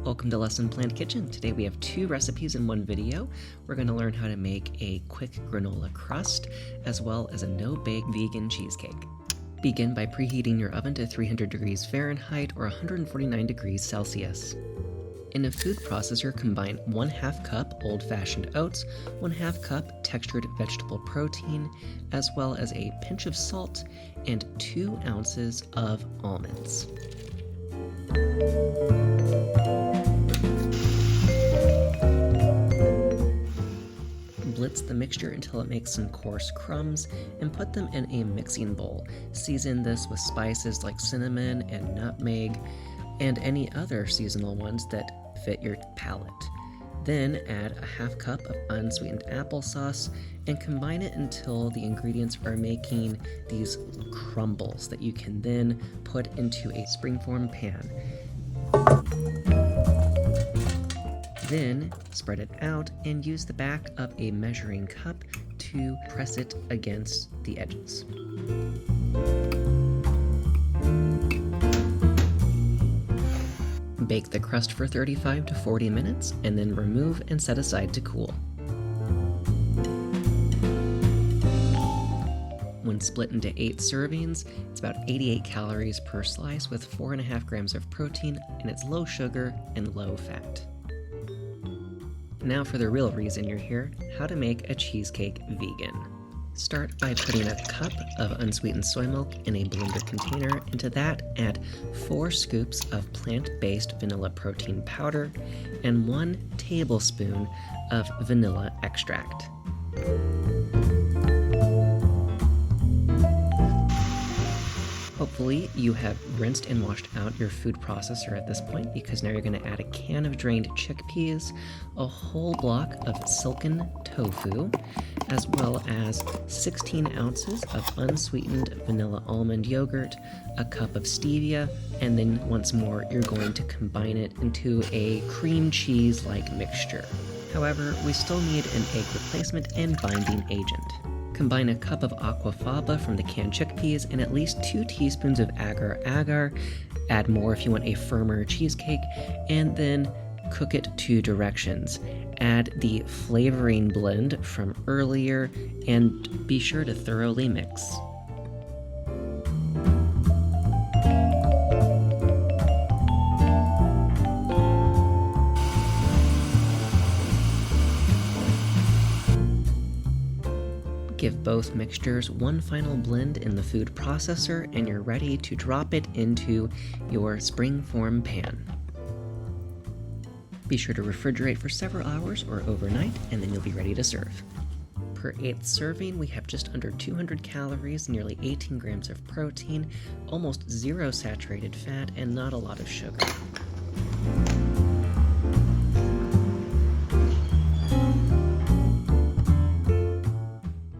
Welcome to Lesson Planned Kitchen. Today we have 2 recipes in one video. We're going to learn how to make a quick granola crust, as well as a no-bake vegan cheesecake. Begin by preheating your oven to 300 degrees Fahrenheit or 149 degrees Celsius. In a food processor, combine 1/2 cup old-fashioned oats, 1/2 cup textured vegetable protein, as well as a pinch of salt and 2 ounces of almonds. Blitz the mixture until it makes some coarse crumbs and put them in a mixing bowl. Season this with spices like cinnamon and nutmeg and any other seasonal ones that fit your palate. Then add 1/2 cup of unsweetened applesauce and combine it until the ingredients are making these crumbles that you can then put into a springform pan. Then spread it out and use the back of a measuring cup to press it against the edges. Bake the crust for 35 to 40 minutes and then remove and set aside to cool. When split into 8 servings, it's about 88 calories per slice with 4.5 grams of protein, and it's low sugar and low fat. Now for the real reason you're here, how to make a cheesecake vegan. Start by putting a cup of unsweetened soy milk in a blender container. Into that, add 4 scoops of plant-based vanilla protein powder and 1 tablespoon of vanilla extract. Hopefully you have rinsed and washed out your food processor at this point, because now you're going to add a can of drained chickpeas, a whole block of silken tofu, as well as 16 ounces of unsweetened vanilla almond yogurt, a cup of stevia, and then once more you're going to combine it into a cream cheese-like mixture. However, we still need an egg replacement and binding agent. Combine a cup of aquafaba from the canned chickpeas and at least 2 teaspoons of agar-agar. Add more if you want a firmer cheesecake, and then cook it 2 directions. Add the flavoring blend from earlier and be sure to thoroughly mix. Give both mixtures one final blend in the food processor and you're ready to drop it into your springform pan. Be sure to refrigerate for several hours or overnight, and then you'll be ready to serve. Per 8th serving, we have just under 200 calories, nearly 18 grams of protein, almost 0 saturated fat, and not a lot of sugar.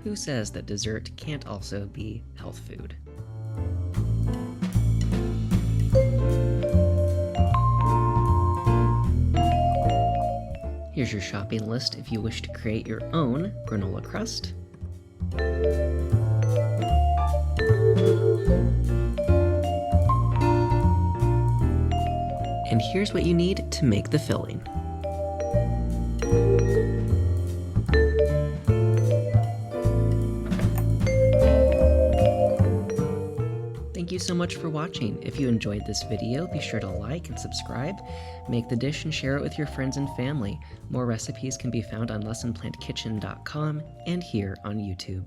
Who says that dessert can't also be health food? Here's your shopping list if you wish to create your own granola crust. And here's what you need to make the filling. Thank you so much for watching. If you enjoyed this video, be sure to like and subscribe. Make the dish and share it with your friends and family. More recipes can be found on lessonplannedkitchen.com and here on YouTube.